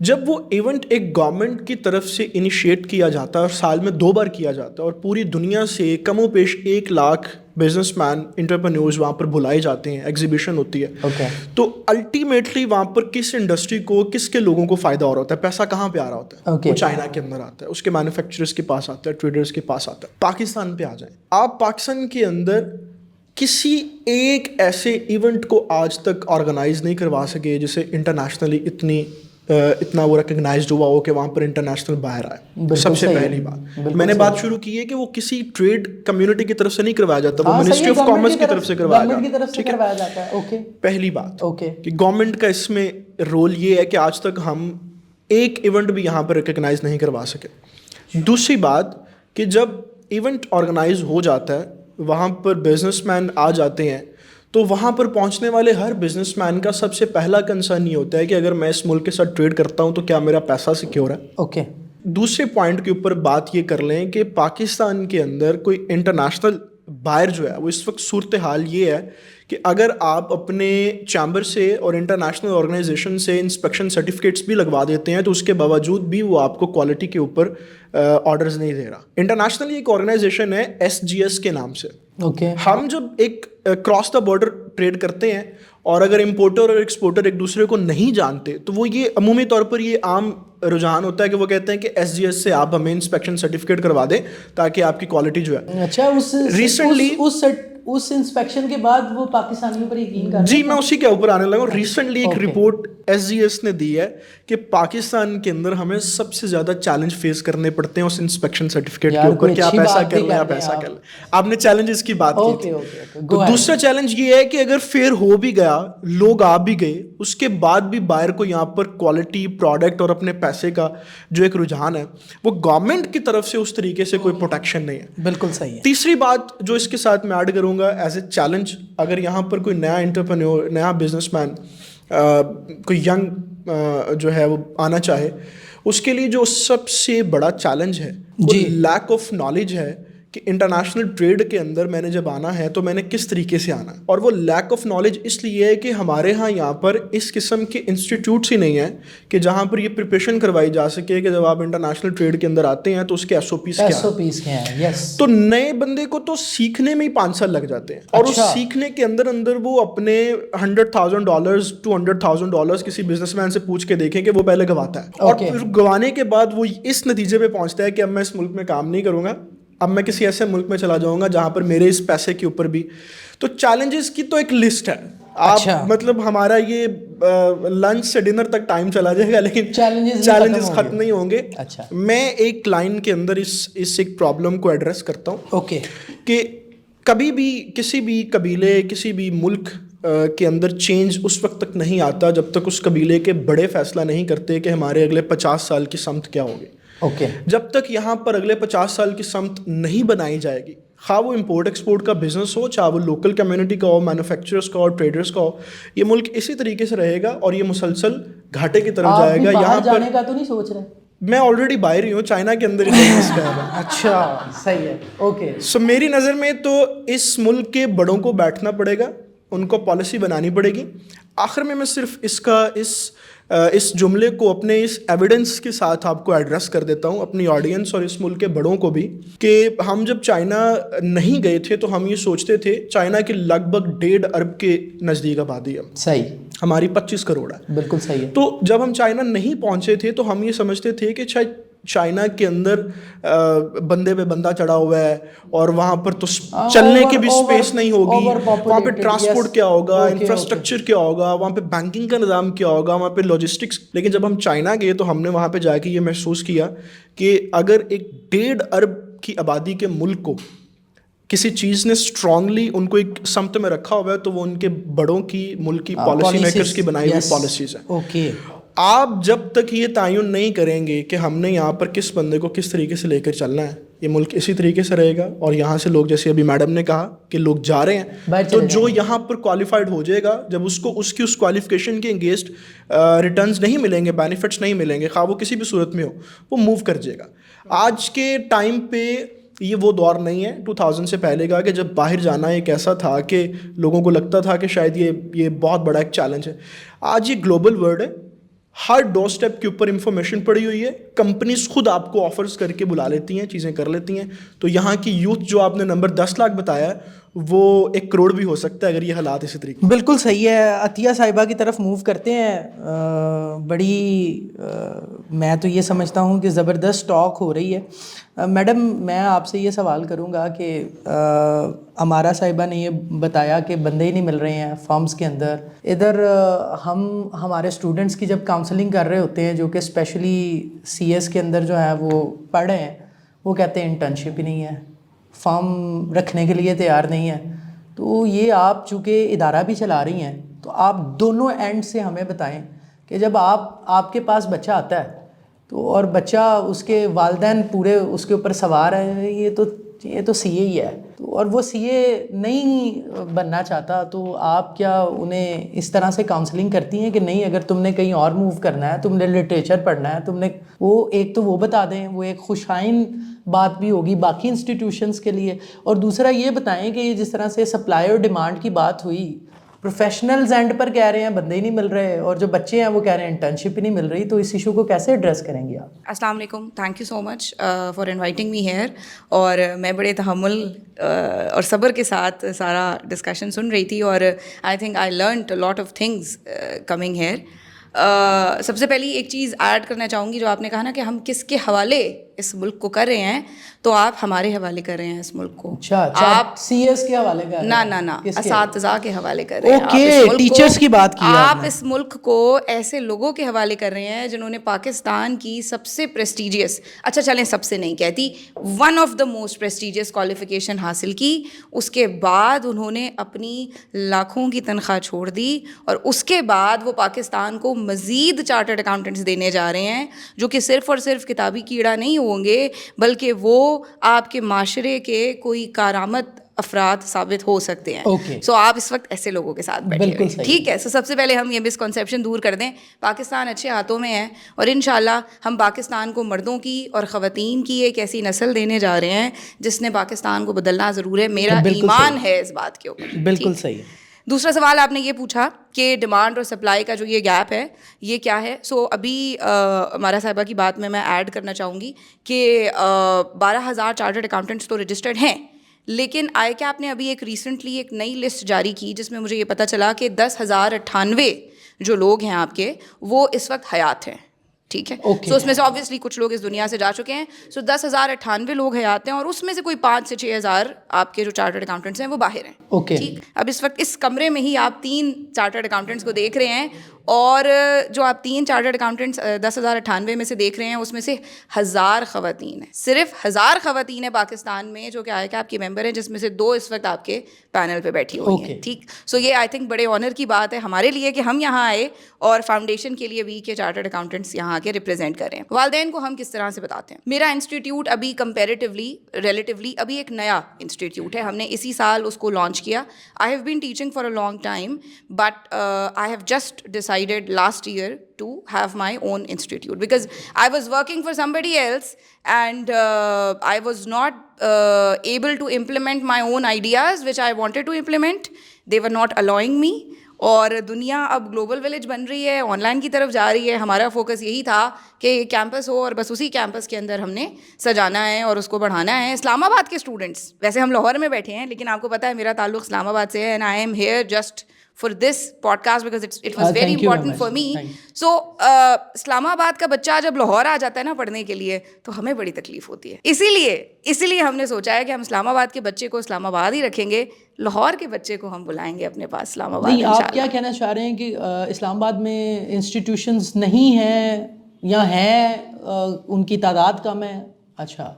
جب وہ ایونٹ ایک گورنمنٹ کی طرف سے انیشیٹ کیا جاتا ہے اور سال میں 2 بار کیا جاتا ہے اور پوری دنیا سے کم و بیش 1 لاکھ بزنس مین انٹرپرینیورز وہاں پر بلائے جاتے ہیں, ایگزیبیشن ہوتی ہے. تو الٹیمیٹلی وہاں پر کس انڈسٹری کو, کس کے لوگوں کو فائدہ ہو رہا ہوتا ہے, پیسہ کہاں پہ آ رہا ہوتا ہے, وہ چائنا کے اندر آتا ہے, اس کے مینوفیکچررز کے پاس آتا ہے, ٹریڈرز کے پاس آتا ہے. پاکستان پہ آ جائیں آپ, پاکستان کے اندر کسی ایک ایسے ایونٹ کو آج تک آرگنائز نہیں کروا سکے جسے انٹرنیشنلی اتنا وہ ریکگنائزڈ ہوا ہو کہ وہاں پر انٹرنیشنل باہر آئے. سب سے پہلی بات میں نے بات شروع کی ہے کہ وہ کسی ٹریڈ کمیونٹی کی طرف سے نہیں کروایا جاتا, وہ منسٹری آف کامرس کی طرف سے کروایا جاتا ہے. اوکے, پہلی بات کہ گورنمنٹ کا اس میں رول یہ ہے کہ آج تک ہم ایک ایونٹ بھی یہاں پر ریکگنائز نہیں کروا سکے. دوسری بات کہ جب ایونٹ آرگنائز ہو جاتا ہے, وہاں پر بزنس مین آ جاتے ہیں, تو وہاں پر پہنچنے والے ہر بزنس مین کا سب سے پہلا کنسرن یہ ہوتا ہے کہ اگر میں اس ملک کے ساتھ ٹریڈ کرتا ہوں تو کیا میرا پیسہ سیکیور ہے. اوکے, دوسرے پوائنٹ کے اوپر بات یہ کر لیں کہ پاکستان کے اندر کوئی انٹرنیشنل بائر جو ہے وہ اس وقت صورتحال یہ ہے کہ اگر آپ اپنے چیمبر سے اور انٹرنیشنل آرگنائزیشن سے انسپیکشن سرٹیفکیٹس بھی لگوا دیتے ہیں تو اس کے باوجود بھی وہ آپ کو کوالٹی کے اوپر آرڈرز نہیں دے رہا. انٹرنیشنلی ایک آرگنائزیشن ہے SGS کے نام سے. اوکے, ہم جب ایک کراس دا بارڈر ٹریڈ کرتے ہیں اور اگر امپورٹر اور ایکسپورٹر ایک دوسرے کو نہیں جانتے تو وہ یہ عمومی طور پر یہ عام رجحان ہوتا ہے کہ وہ کہتے ہیں کہ SGS سے آپ ہمیں انسپیکشن سرٹیفکیٹ کروا دیں تاکہ آپ کی کوالٹی جو ہے. اچھا, ریسنٹلی اس انسپیکشن کے بعد وہ پاکستانیوں پر یقین کر, جی میں اسی کے اوپر آنے لگا ہوں. ریسنٹلی ایک رپورٹ SGS نے دی ہے کہ پاکستان کے اندر ہمیں سب سے زیادہ چیلنج فیس کرنے پڑتے ہیں اس انسپیکشن سرٹیفکیٹ کے اوپر, کیا پیسہ کر لیں, پیسہ کر لیں. آپ نے چیلنجز کی بات کی تھی. تو دوسرا چیلنج یہ ہے کہ اگر فیئر ہو بھی گیا, لوگ آ بھی گئے, اس کے بعد بھی بائر کو یہاں پر کوالٹی پروڈکٹ اور اپنے پیسے کا جو ایک رجحان ہے وہ گورنمنٹ کی طرف سے اس طریقے سے کوئی پروٹیکشن نہیں ہے. بالکل صحیح ہے. تیسری بات جو اس کے ساتھ میں ایڈ کروں گا ایز اے چیلنج, اگر یہاں پر کوئی نیا انٹرپرینیور, نیا بزنس مین, کوئی ینگ جو ہے وہ آنا چاہے, اس کے لیے جو سب سے بڑا چیلنج ہے وہ لیک آف نالج ہے کہ انٹرنیشنل ٹریڈ کے اندر میں نے جب آنا ہے تو میں نے کس طریقے سے آنا ہے. اور وہ لیک آف نالج اس لیے ہے کہ ہمارے ہاں یہاں پر اس قسم کے انسٹیٹیوٹس ہی نہیں ہیں کہ جہاں پر یہ پریپریشن کروائی جا سکے کہ جب آپ انٹرنیشنل ٹریڈ کے اندر آتے ہیں تو اس کے SOPs کیا ہیں. تو نئے بندے کو تو سیکھنے میں ہی 5 سال لگ جاتے ہیں, اور اس سیکھنے کے اندر وہ اپنے $100,000 $200,000 کسی بزنس مین سے پوچھ کے دیکھیں کہ وہ پہلے گواتا ہے, اور پھر گوانے کے بعد وہ اس نتیجے پہ پہنچتا ہے کہ اب میں اس ملک میں کام نہیں کروں گا, اب میں کسی ایسے ملک میں چلا جاؤں گا جہاں پر میرے اس پیسے کے اوپر بھی. تو چیلنجز کی تو ایک لسٹ ہے, آپ مطلب ہمارا یہ لنچ سے ڈنر تک ٹائم چلا جائے گا لیکن چیلنجز ختم نہیں ہوں گے. میں ایک لائن کے اندر اس ایک پرابلم کو ایڈریس کرتا ہوں کہ کبھی بھی کسی بھی قبیلے, کسی بھی ملک کے اندر چینج اس وقت تک نہیں آتا جب تک اس قبیلے کے بڑے فیصلہ نہیں کرتے کہ ہمارے اگلے 50 سال کی سمت کیا ہوگی. جب تک یہاں پر اگلے 50 سال کی سمت نہیں بنائی جائے گی, خواہ وہ امپورٹ ایکسپورٹ کا بزنس ہو, چاہے وہ لوکل کمیونٹی کا ہو, مینوفیکچررز کا ہو, ٹریڈرز کا ہو, یہ ملک اسی طریقے سے رہے گا اور یہ مسلسل گھاٹے کی طرف جائے گا. یہاں پر جانے کا تو نہیں سوچ رہے, میں آلریڈی باہر ہی ہوں, چائنا کے اندر ہی اسکیم ہے. اچھا صحیح ہے, اوکے. سو میری نظر میں تو اس ملک کے بڑوں کو بیٹھنا پڑے گا, ان کو پالیسی بنانی پڑے گی. آخر میں صرف اس جملے کو اپنے اس ایویڈنس کے ساتھ آپ کو ایڈریس کر دیتا ہوں, اپنی آڈینس اور اس ملک کے بڑوں کو بھی, کہ ہم جب چائنا نہیں گئے تھے تو ہم یہ سوچتے تھے چائنا کی لگ بھگ 1.5 ارب کے نزدیک آبادی ہے, صحیح, ہماری 25 کروڑ ہے. بالکل صحیح ہے. تو جب ہم چائنا نہیں پہنچے تھے تو ہم یہ سمجھتے تھے کہ شاید چائنا کے اندر بندے پہ بندہ چڑھا ہوا ہے اور وہاں پر تو چلنے کی بھی اسپیس نہیں ہوگی, وہاں پہ ٹرانسپورٹ کیا ہوگا, انفراسٹرکچر کیا ہوگا, وہاں پہ بینکنگ کا نظام کیا ہوگا, وہاں پہ لاجسٹکس. لیکن جب ہم چائنا گئے تو ہم نے وہاں پہ جا کے یہ محسوس کیا کہ اگر ایک 1.5 ارب کی آبادی کے ملک کو کسی چیز نے اسٹرانگلی ان کو ایک سمت میں رکھا ہوا ہے تو وہ ان کے بڑوں کی, ملک کی پالیسی میکرز کی بنائی ہوئی پالیسیز ہیں. اوکے. آپ جب تک یہ تعین نہیں کریں گے کہ ہم نے یہاں پر کس بندے کو کس طریقے سے لے کر چلنا ہے, یہ ملک اسی طریقے سے رہے گا. اور یہاں سے لوگ, جیسے ابھی میڈم نے کہا کہ لوگ جا رہے ہیں, تو جو یہاں پر کوالیفائڈ ہو جائے گا, جب اس کو اس کوالیفیکیشن کے انگیسٹ ریٹرنز نہیں ملیں گے, بینیفٹس نہیں ملیں گے, خواہ وہ کسی بھی صورت میں ہو, وہ موو کر جائے گا. آج کے ٹائم پہ یہ وہ دور نہیں ہے 2000 سے پہلے کا کہ جب باہر جانا ایک ایسا تھا کہ لوگوں کو لگتا تھا کہ شاید یہ بہت بڑا ایک چیلنج ہے. آج یہ گلوبل ورلڈ ہے, ہر ڈور اسٹیپ کے اوپر انفارمیشن پڑی ہوئی ہے, کمپنیز خود آپ کو آفرز کر کے بلا لیتی ہیں, چیزیں کر لیتی ہیں. تو یہاں کی یوتھ جو آپ نے نمبر 10 لاکھ بتایا ہے وہ 1 کروڑ بھی ہو سکتا ہے اگر یہ حالات اسی طریقے. بالکل صحیح ہے. عطیہ صاحبہ کی طرف موو کرتے ہیں. بڑی میں تو یہ سمجھتا ہوں کہ زبردست ٹاک ہو رہی ہے. میڈم میں آپ سے یہ سوال کروں گا کہ امارا صاحبہ نے یہ بتایا کہ بندے ہی نہیں مل رہے ہیں فارمز کے اندر. ادھر ہمارے اسٹوڈنٹس کی جب کاؤنسلنگ کر رہے ہوتے ہیں جو کہ اسپیشلی سی ایس کے اندر جو ہے وہ پڑھ رہے ہیں, وہ کہتے ہیں انٹرنشپ ہی نہیں ہے, فارم رکھنے کے لیے تیار نہیں ہے. تو یہ آپ چونکہ ادارہ بھی چلا رہی ہیں تو آپ دونوں اینڈ سے ہمیں بتائیں کہ جب آپ کے پاس بچہ آتا ہے تو اور بچہ اس کے والدین پورے اس کے اوپر سوار ہیں, یہ تو سی اے ہی ہے, تو اور وہ سی اے نہیں بننا چاہتا, تو آپ کیا انہیں اس طرح سے کاؤنسلنگ کرتی ہیں کہ نہیں اگر تم نے کہیں اور موو کرنا ہے, تم نے لٹریچر پڑھنا ہے, تم نے وہ ایک تو وہ بتا دیں, وہ ایک خوشائن بات بھی ہوگی باقی انسٹیٹیوشنس کے لیے, اور دوسرا یہ بتائیں کہ یہ جس طرح سے سپلائی اور ڈیمانڈ کی بات ہوئی, پروفیشنلز اینڈ پر کہہ رہے ہیں بندے ہی نہیں مل رہے, اور جو بچے ہیں وہ کہہ رہے ہیں انٹرنشپ ہی نہیں مل رہی, تو اس ایشو کو کیسے ایڈریس کریں گے آپ؟ السلام علیکم, thank you so much for inviting me here. اور میں بڑے تحمل اور صبر کے ساتھ سارا ڈسکشن سن رہی تھی, اور I think I learned lot of things coming here. سب سے پہلی ایک چیز ایڈ کرنا چاہوں گی, جو آپ نے کہا نا کہ ہم کس کے حوالے اس ملک کو کر رہے ہیں, تو آپ ہمارے حوالے کر رہے ہیں اس ملک کو. آپ سی ایس کے حوالے کر رہے ہیں؟ نہ اساتذہ کے حوالے کر رہے ہیں. اوکے, ٹیچرز کی بات کی آپ اس ملک کو ایسے لوگوں کے حوالے کر رہے ہیں جنہوں نے پاکستان کی سب سے پریسٹیجیس, اچھا چلیں سب سے نہیں کہتی, one of the most prestigious qualification حاصل کی. اس کے بعد انہوں نے اپنی لاکھوں کی تنخواہ چھوڑ دی, اور اس کے بعد وہ پاکستان کو مزید چارٹرڈ اکاؤنٹنٹس دینے جا رہے ہیں جو کہ صرف اور صرف کتابی کیڑا نہیں ہوں گے, بلکہ وہ آپ کے معاشرے کے کوئی کارآمد افراد ثابت ہو سکتے ہیں. سو آپ اس وقت ایسے لوگوں کے ساتھ بیٹھے ہوئے, ٹھیک ہے. سو سب سے پہلے ہم یہ مسکنسیپشن دور کر دیں, پاکستان اچھے ہاتھوں میں ہے, اور انشاءاللہ ہم پاکستان کو مردوں کی اور خواتین کی ایک ایسی نسل دینے جا رہے ہیں جس نے پاکستان کو بدلنا ضرور ہے. میرا ایمان ہے اس بات کے اوپر. بالکل صحیح. دوسرا سوال آپ نے یہ پوچھا کہ ڈیمانڈ اور سپلائی کا جو یہ گیپ ہے یہ کیا ہے. سو ابھی ہمارا صاحبہ کی بات میں ایڈ کرنا چاہوں گی کہ 12,000 چارٹرڈ اکاؤنٹنٹس تو رجسٹرڈ ہیں, لیکن آئی کیپ نے ابھی ایک ریسنٹلی ایک نئی لسٹ جاری کی جس میں مجھے یہ پتہ چلا کہ 10,098 جو لوگ ہیں آپ کے وہ اس وقت حیات ہیں, ٹھیک ہے. سو اس میں سے آبویسلی کچھ لوگ اس دنیا سے جا چکے ہیں. سو 10,098 لوگ حیات ہیں, اور اس میں سے کوئی 5 سے 6,000 آپ کے جو چارٹرڈ اکاؤنٹنٹس ہیں وہ باہر ہیں. ٹھیک. اب اس وقت اس کمرے میں ہی آپ 3 چارٹرڈ اکاؤنٹنٹس کو دیکھ رہے ہیں, اور جو آپ 3 چارٹرڈ اکاؤنٹنٹس 10,098 میں سے دیکھ رہے ہیں اس میں سے 1,000 خواتین ہیں, صرف 1,000 خواتین ہیں پاکستان میں جو کہ آئی کیپ کی ممبر ہیں, جس میں سے 2 اس وقت آپ کے پینل پہ بیٹھی ہوئی ہیں. ٹھیک. سو یہ آئی تھنک بڑے آنر کی بات ہے ہمارے لیے کہ ہم یہاں آئے, اور فاؤنڈیشن کے لیے بھی کہ چارٹرڈ اکاؤنٹنٹس یہاں کے ریپرزینٹ کر رہے ہیں. والدین کو ہم کس طرح سے بتاتے ہیں. میرا انسٹیٹیوٹ ابھی کمپیریٹیولی ریلیٹیولی ابھی ایک نیا انسٹیٹیوٹ ہے, ہم نے اسی سال اس کو لانچ کیا. I have been teaching for a long time but I have just decided last year to have my own institute because I was working for somebody else and I was not able to implement my own ideas which I wanted to implement. They were not allowing me. اور دنیا اب گلوبل ولیج بن رہی ہے, آن لائن کی طرف جا رہی ہے. ہمارا فوکس یہی تھا کہ کیمپس ہو اور بس اسی کیمپس کے اندر ہم نے سجانا ہے اور اس کو بڑھانا ہے. اسلام آباد کے اسٹوڈنٹس, ویسے ہم لاہور میں بیٹھے ہیں لیکن آپ کو پتہ ہے میرا تعلق اسلام آباد سے ہے and I am here just for this podcast because it was very important for me. So اسلام آباد کا بچہ جب لاہور آ جاتا ہے نا پڑھنے کے لیے تو ہمیں بڑی تکلیف ہوتی ہے. اسی لیے ہم نے سوچا ہے کہ ہم اسلام آباد کے بچے کو اسلام آباد ہی رکھیں گے, لاہور کے بچے کو ہم بلائیں گے اپنے پاس اسلام آباد. نہیں, آپ کیا کہنا چاہ رہے ہیں کہ اسلام آباد میں انسٹیٹیوشنز نہیں ہیں یا ہیں, ان کی تعداد کم ہے؟ اچھا,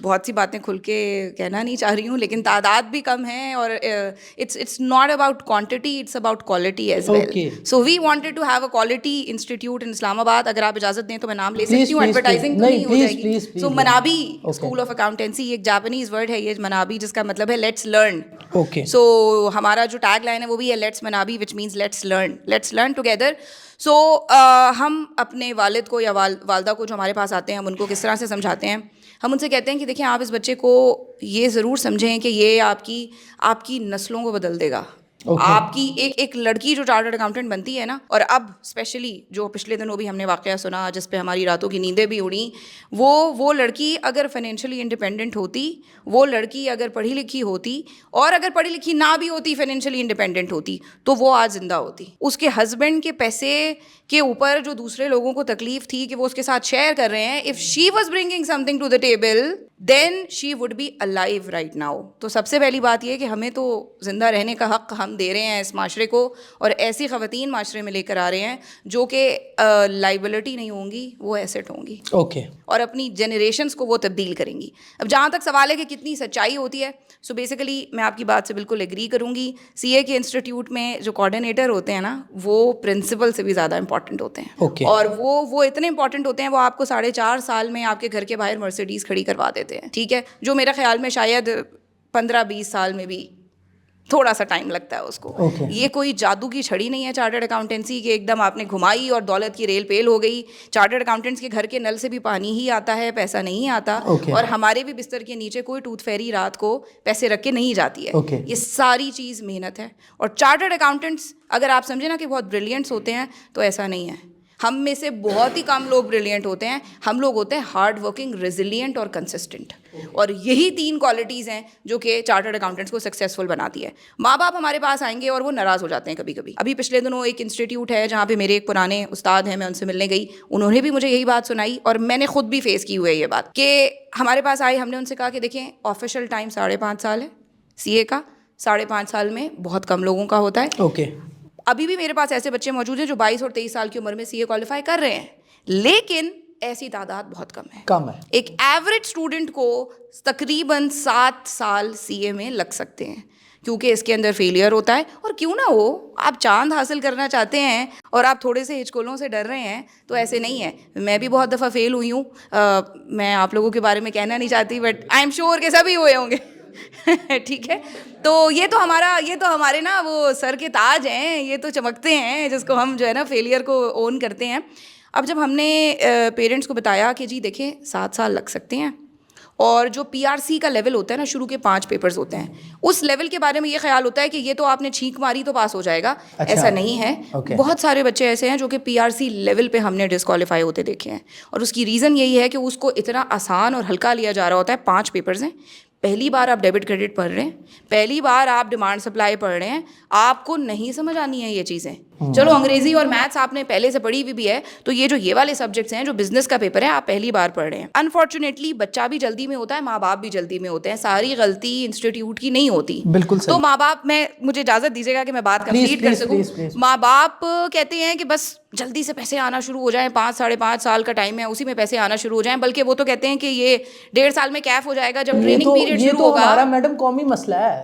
بہت سی باتیں کھل کے کہنا نہیں چاہ رہی ہوں لیکن تعداد بھی کم ہے اور it's not about quantity, it's about quality as well. So we wanted to have a quality institute in Islamabad. اگر آپ اجازت دیں تو میں نام لے سکتی ہوں, ایڈورٹائزنگ تو نہیں ہو جائے گی. سو منابی اسکول آف اکاؤنٹنسی, ایک جاپانیز ورڈ ہے یہ منابی جس کا مطلب ہے لیٹس لرن. سو ہمارا جو ٹیگ لائن ہے وہ بھی ہے لیٹس منابی which means let's learn together. سو ہم اپنے والد کو یا والدہ کو جو ہمارے پاس آتے ہیں ہم ان کو کس طرح سے سمجھاتے ہیں. ہم ان سے کہتے ہیں کہ دیکھیں آپ اس بچے کو یہ ضرور سمجھیں کہ یہ آپ کی نسلوں کو بدل دے گا. آپ کی ایک لڑکی جو چارٹرڈ اکاؤنٹنٹ بنتی ہے نا, اور اب اسپیشلی جو پچھلے دنوں بھی ہم نے واقعہ سنا جس پہ ہماری راتوں کی نیندیں بھی اڑیں, وہ لڑکی اگر فائنینشلی انڈیپینڈنٹ ہوتی, وہ لڑکی اگر پڑھی لکھی ہوتی, اور اگر پڑھی لکھی نہ بھی ہوتی فائنینشلی انڈیپینڈنٹ ہوتی تو وہ آج زندہ ہوتی. اس کے ہسبینڈ کے پیسے کے اوپر جو دوسرے لوگوں کو تکلیف تھی کہ وہ اس کے ساتھ شیئر کر رہے ہیں, if she was bringing something to the table then she would be alive right now. تو سب سے پہلی بات یہ ہے کہ ہمیں تو زندہ رہنے کا حق ہم دے رہے ہیں اس معاشرے کو, اور ایسی خواتین معاشرے میں لے کر آ رہے ہیں جو کہ لائبلٹی نہیں ہوں گی, وہ ایسٹ ہوں گی. اور اپنی جنریشنس کو وہ تبدیل کریں گی. اب جہاں تک سوال ہے کہ کتنی سچائی ہوتی ہے, سو بیسیکلی میں آپ کی بات سے بالکل ایگری کروں گی. سی اے کے انسٹیٹیوٹ میں جو کوآرڈینیٹر ہوتے ہیں نا, وہ پرنسپل سے بھی زیادہ امپورٹنٹ ہوتے ہیں. اور وہ اتنے امپورٹنٹ ہوتے ہیں, وہ آپ کو 4.5 سال میں آپ کے گھر کے باہر مرسیڈیز کھڑی کروا دیتے ہیں. ٹھیک ہے, جو میرا خیال میں شاید 15-20 سال میں بھی تھوڑا سا ٹائم لگتا ہے اس کو. یہ کوئی جادو کی چھڑی نہیں ہے چارٹرڈ اکاؤنٹنسی کہ ایک دم آپ نے گھمائی اور دولت کی ریل پیل ہو گئی. چارٹرڈ اکاؤنٹنٹس کے گھر کے نل سے بھی پانی ہی آتا ہے, پیسہ نہیں آتا. اور ہمارے بھی بستر کے نیچے کوئی ٹوتھ فیری رات کو پیسے رکھ کے نہیں جاتی ہے. یہ ساری چیز محنت ہے. اور چارٹرڈ اکاؤنٹنٹس اگر آپ سمجھیں نا کہ بہت بریلینٹس ہوتے ہیں تو ایسا نہیں ہے. ہم میں سے بہت ہی کم لوگ بریلینٹ ہوتے ہیں. ہم لوگ ہوتے ہیں ہارڈ ورکنگ, ریزیلینٹ اور کنسسٹنٹ. اور یہی 3 کوالٹیز ہیں جو کہ چارٹرڈ اکاؤنٹنٹس کو سکسیزفل بناتی ہے. ماں باپ ہمارے پاس آئیں گے اور وہ ناراض ہو جاتے ہیں کبھی کبھی. ابھی پچھلے دنوں ایک انسٹیٹیوٹ ہے جہاں پہ میرے ایک پرانے استاد ہیں, میں ان سے ملنے گئی, انہوں نے بھی مجھے یہی بات سنائی اور میں نے خود بھی فیس کی ہوئی ہے یہ بات کہ ہمارے پاس آئے. ہم نے ان سے کہا کہ دیکھیں آفیشیل ٹائم 5.5 سال ہے سی اے کا, 5.5 سال میں بہت کم لوگوں کا ہوتا ہے. ابھی بھی میرے پاس ایسے بچے موجود ہیں جو 22 اور 23 سال کی عمر میں سی اے کوالیفائی کر رہے ہیں, لیکن ایسی تعداد بہت کم ہے. ایک ایوریج اسٹوڈنٹ کو تقریباً 7 سال سی اے میں لگ سکتے ہیں کیونکہ اس کے اندر فیلئر ہوتا ہے. اور کیوں نہ ہو, آپ چاند حاصل کرنا چاہتے ہیں اور آپ تھوڑے سے ہچکولوں سے ڈر رہے ہیں تو ایسے نہیں ہے. میں بھی بہت دفعہ فیل ہوئی ہوں, میں آپ لوگوں کے بارے میں کہنا نہیں چاہتی بٹ آئی ایم شیور کہ سبھی ہوئے ہوں گے. ٹھیک ہے, تو یہ تو ہمارے نا وہ سر کے تاج ہیں, یہ تو چمکتے ہیں جس کو ہم جو ہے نا فیلئر کو اون کرتے ہیں. اب جب ہم نے پیرنٹس کو بتایا کہ جی دیکھیں 7 سال لگ سکتے ہیں, اور جو پی آر سی کا لیول ہوتا ہے نا, شروع کے 5 پیپرز ہوتے ہیں, اس لیول کے بارے میں یہ خیال ہوتا ہے کہ یہ تو آپ نے چھینک ماری تو پاس ہو جائے گا. ایسا نہیں ہے. بہت سارے بچے ایسے ہیں جو کہ پی آر سی لیول پہ ہم نے ڈسکوالیفائی ہوتے دیکھے ہیں, اور اس کی ریزن یہی ہے کہ اس کو اتنا آسان اور ہلکا لیا جا رہا ہوتا ہے. 5 پیپرز ہیں, پہلی بار آپ ڈیبٹ کریڈٹ پڑھ رہے ہیں, پہلی بار آپ ڈیمانڈ سپلائی پڑھ رہے ہیں, آپ کو نہیں سمجھ آنی ہے یہ چیزیں. چلو انگریزی اور میتھس آپ نے پہلے سے پڑھی ہوئی بھی ہے, تو یہ جو یہ والے سبجیکٹس ہیں جو بزنس کا پیپر ہے آپ پہلی بار پڑھ رہے ہیں. انفارچونیٹلی بچہ بھی جلدی میں ہوتا ہے, ماں باپ بھی جلدی میں ہوتے ہیں. ساری غلطی انسٹیٹیوٹ کی نہیں ہوتی. بالکل. تو ماں باپ, مجھے اجازت دیجیے گا کہ میں بات کمپلیٹ کر سکوں. ماں باپ کہتے ہیں کہ بس جلدی سے پیسے آنا شروع ہو جائیں, 5-5.5 سال کا ٹائم ہے, اسی میں پیسے آنا شروع ہو جائیں. بلکہ وہ تو کہتے ہیں کہ یہ 1.5 سال میں کیف ہو جائے گا جب ٹریننگ پیریڈ شروع ہوگا. ہمارا میڈم قومی مسئلہ ہے,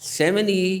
7E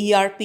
ERP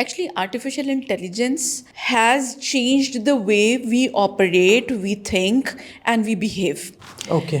Actually, artificial intelligence has changed the way we operate, we think and we behave. Okay.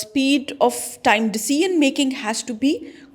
speed of time decision making has to be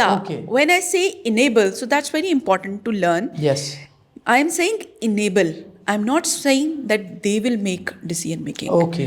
Yeah, when I say enable, so that's very important to learn. Yes. I am saying enable. I'm not saying that they will make decision making. Okay,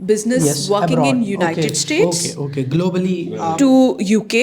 business working in United States, globally to UK.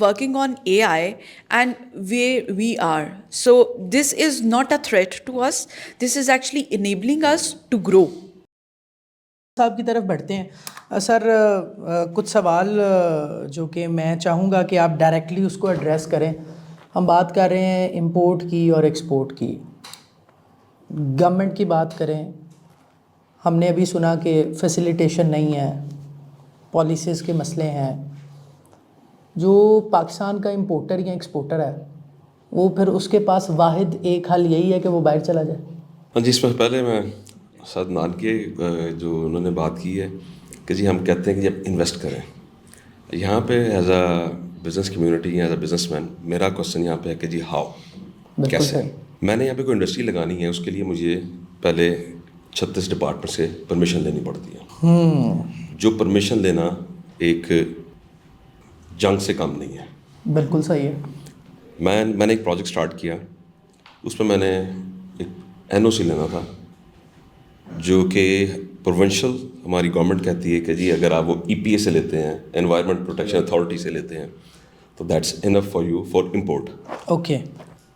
working on AI and where we are. So this is not a threat to us, this is actually enabling us to grow. صاحب کی طرف بڑھتے ہیں سر. کچھ سوال جو کہ میں چاہوں گا کہ آپ ڈائریکٹلی اس کو ایڈریس کریں. ہم بات کر رہے ہیں امپورٹ کی اور ایکسپورٹ کی. گورنمنٹ کی بات کریں, ہم نے ابھی سنا کہ فیسیلیٹیشن نہیں ہے, پالیسیز کے مسئلے ہیں. جو پاکستان کا امپورٹر یا ایکسپورٹر ہے وہ پھر اس کے پاس واحد ایک حل یہی ہے کہ وہ باہر چلا جائے. ہاں جی, اس میں پہلے میں سعد نان کے جو انہوں نے بات کی ہے کہ جی ہم کہتے ہیں کہ جب انویسٹ کریں, یہاں پہ as a business community as a business man میرا کوشچن یہاں پہ ہے کہ جی ہاؤ, کیسے. میں نے یہاں پہ کوئی انڈسٹری لگانی ہے, اس کے لیے مجھے پہلے 36 ڈپارٹمنٹ سے پرمیشن لینی پڑتی ہے, جو پرمیشن لینا ایک جنگ سے کم نہیں ہے. بالکل صحیح ہے. میں نے ایک پروجیکٹ سٹارٹ کیا, اس پہ میں نے ایک NOC لینا تھا جو کہ پروونشل ہماری گورنمنٹ کہتی ہے کہ جی اگر آپ وہ EPA سے لیتے ہیں, انوائرمنٹ پروٹیکشن اتھارٹی سے لیتے ہیں, تو that's enough for you for import. Okay.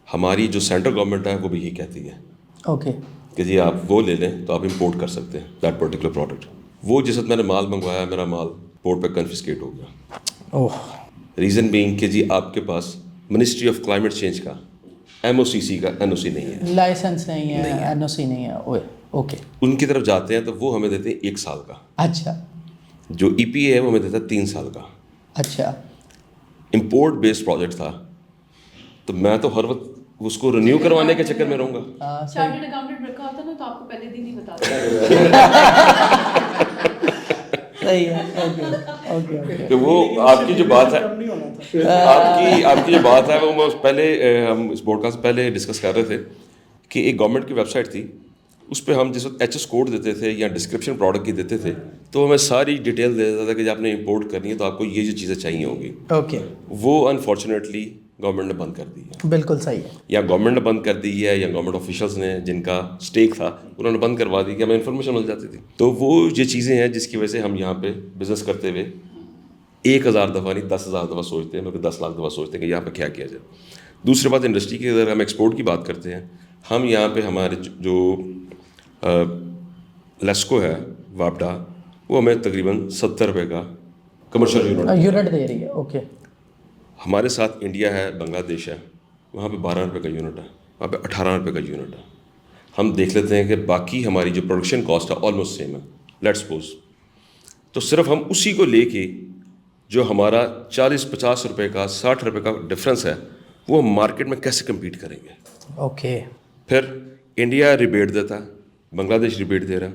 ہماری جو سینٹرل گورنمنٹ ہے وہ بھی یہی کہتی ہے اوکے کہ جی آپ وہ لے لیں تو آپ امپورٹ کر سکتے ہیں دیٹ پرٹیکولر پروڈکٹ. وہ جس وقت میں نے مال منگوایا, میرا مال پورٹ پہ کنفسکیٹ ہو گیا. اوہ. ریزن بینگ کہ جی آپ کے پاس منسٹری آف کلائمیٹ چینج کا MOCC کا NOC نہیں ہے, لائسنس نہیں ہے, NOC نہیں ہے. اوکے. ان کی طرف جاتے ہیں تو وہ ہمیں دیتے ہیں 1 سال کا. اچھا. جو EPA ہے وہ ہمیں دیتا ہے 3 سال کا. اچھا. امپورٹ بیسڈ پروجیکٹ تھا تو میں تو ہر وقت اس کو رینیو کروانے کے چکر میں رہوں گا. چارٹرڈ اکاؤنٹنٹ رکھا ہوتا نا تو آپ کو پہلے دن ہی بتا دیتا. صحیح ہے. Okay okay. کہ وہ آپ کی جو بات ہے, آپ کی جو بات ہے وہ میں پہلے ہم اس بوڈ کاسٹ سے پہلے ڈسکس کر رہے تھے کہ ایک گورنمنٹ کی ویب سائٹ تھی, اس پہ ہم جس وقت HS کوڈ دیتے تھے یا ڈسکرپشن پروڈکٹ کی دیتے تھے تو ہمیں ساری ڈیٹیل دے دیتا تھا کہ جب آپ نے امپورٹ کرنی ہے تو آپ کو یہ چیزیں چاہیے ہوں گی. اوکے. وہ انفارچونیٹلی گورنمنٹ نے بند کر دی ہے. بالکل صحیح ہے. یا گورنمنٹ نے بند کر دی ہے یا گورنمنٹ آفیشلس نے جن کا اسٹیک تھا انہوں نے بند کروا دی کہ ہمیں انفارمیشن مل جاتی تھی. تو وہ یہ چیزیں ہیں جس کی وجہ سے ہم یہاں پہ بزنس کرتے ہوئے 1000 دفعہ نہیں 10,000 دفعہ سوچتے ہیں, بلکہ 10 لاکھ دفعہ سوچتے ہیں کہ یہاں پہ کیا کیا جائے. دوسری بات انڈسٹری کی, اگر ہم ایکسپورٹ کی بات کرتے ہیں, ہم یہاں پہ ہمارے جو لیسکو ہے واپڈا, وہ ہمیں تقریباً 70 روپے کا کمرشل یونٹ دے رہی ہے. اوکے. ہمارے ساتھ انڈیا ہے, بنگلہ دیش ہے, وہاں پہ 12 روپے کا یونٹ ہے, وہاں پہ 18 روپے کا یونٹ ہے. ہم دیکھ لیتے ہیں کہ باقی ہماری جو پروڈکشن کاسٹ ہے آلموسٹ سیم ہے, لیٹ سپوز. تو صرف ہم اسی کو لے کے جو ہمارا 40-50 روپے کا 60 روپے کا ڈفرینس ہے وہ ہم مارکیٹ میں کیسے کمپیٹ کریں گے. اوکے. پھر انڈیا ریبیٹ دیتا ہے, بنگلہ دیش ریبیٹ دے رہا ہے,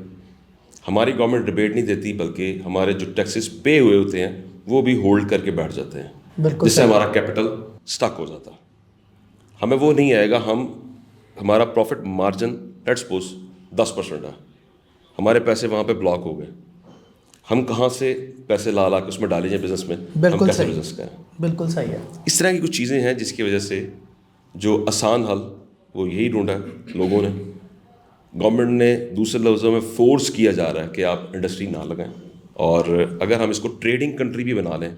ہماری گورنمنٹ ریبیٹ نہیں دیتی بلکہ ہمارے جو ٹیکسز پے ہوئے ہوتے ہیں وہ بھی ہولڈ کر کے بیٹھ جاتے ہیں, جس سے ہمارا کیپٹل اسٹک ہو جاتا ہے. ہمیں وہ نہیں آئے گا. ہمارا پروفٹ مارجن لیٹ سپوز 10% ہے, ہمارے پیسے وہاں پہ بلاک ہو گئے, ہم کہاں سے پیسے لا کے اس میں ڈالیں جائیں بزنس میں, ہم کیسے بزنس کریں. بالکل صحیح ہے. اس طرح کی کچھ چیزیں ہیں جس کی وجہ سے جو آسان حل وہ یہی ڈھونڈا ہے لوگوں نے. گورنمنٹ نے دوسرے لفظوں میں فورس کیا جا رہا ہے کہ آپ انڈسٹری نہ لگائیں, اور اگر ہم اس کو ٹریڈنگ کنٹری بھی بنا لیں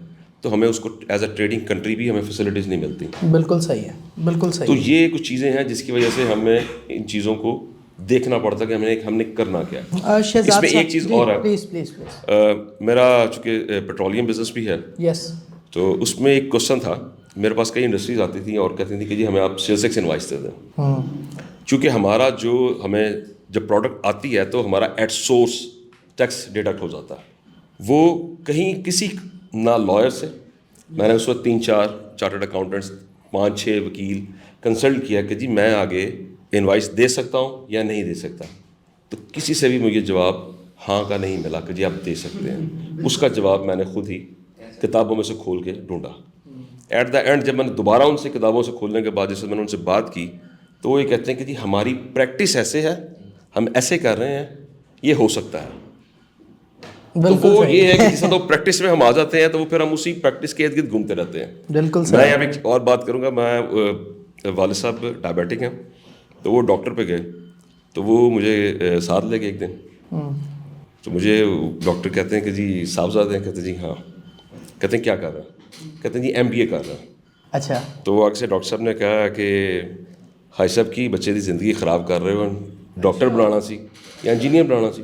تو ہمیں اس کو ایز اے ٹریڈنگ کنٹری بھی ہمیں فیسلٹیز نہیں ملتی. بالکل صحیح ہے. بالکل صحیح. تو یہ کچھ چیزیں ہیں جس کی وجہ سے ہمیں ان چیزوں کو دیکھنا پڑتا کہ ہم نے کرنا کیا ہے. اس میں ایک چیز اور ہے, پلیز پلیز پلیز. میرا چونکہ پیٹرولیم بزنس بھی ہے, یس, تو اس میں ایک کوشچن تھا. میرے پاس کئی انڈسٹریز آتی تھیں اور کہتی تھیں کہ جی ہمیں آپ سیلس ٹیکس انوائس دے دیں. چونکہ ہمارا جو ہمیں جب پروڈکٹ آتی ہے تو ہمارا ایٹ سورس ٹیکس ڈیڈکٹ ہو جاتا ہے. وہ کہیں کسی نہ لائر سے, میں نے اس وقت 3-4 چارٹرڈ اکاؤنٹنٹس 5-6 وکیل کنسلٹ کیا کہ جی میں آگے انوائس دے سکتا ہوں یا نہیں دے سکتا, تو کسی سے بھی مجھے جواب ہاں کا نہیں ملا کہ جی آپ دے سکتے ہیں. اس کا جواب میں نے خود ہی کتابوں میں سے کھول کے ڈھونڈا. ایٹ دا اینڈ جب میں نے دوبارہ ان سے کتابوں سے کھولنے کے بعد جیسے میں نے ان سے بات کی تو وہ یہ کہتے ہیں کہ جی ہماری پریکٹس ایسے ہے, ہم ایسے کر رہے ہیں, یہ ہو سکتا ہے. تو وہ یہ ہے کہ جس طرح پریکٹس میں ہم آ جاتے ہیں تو وہ پھر ہم اسی پریکٹس کے ارد گرد گھومتے رہتے ہیں. بالکل. میں یہاں ایک اور بات کروں گا. میں والد صاحب ڈائبیٹک ہیں, تو وہ ڈاکٹر پہ گئے تو وہ مجھے ساتھ لے گئے ایک دن. تو مجھے ڈاکٹر کہتے ہیں کہ جی صاحبزادہ ہیں, کہتے ہیں جی ہاں. کہتے ہیں کیا کر رہا ہے, کہتے ہیں جی MBA کر رہا ہے. اچھا. تو وہ آگے سے ڈاکٹر صاحب نے کہا کہ حاج صاحب کی بچے کی زندگی خراب کر رہے ہو, ਡਾਕਟਰ ਬਣਾਉਣਾ ਸੀ ਜਾਂ ਇੰਜੀਨੀਅਰ ਬਣਾਉਣਾ ਸੀ।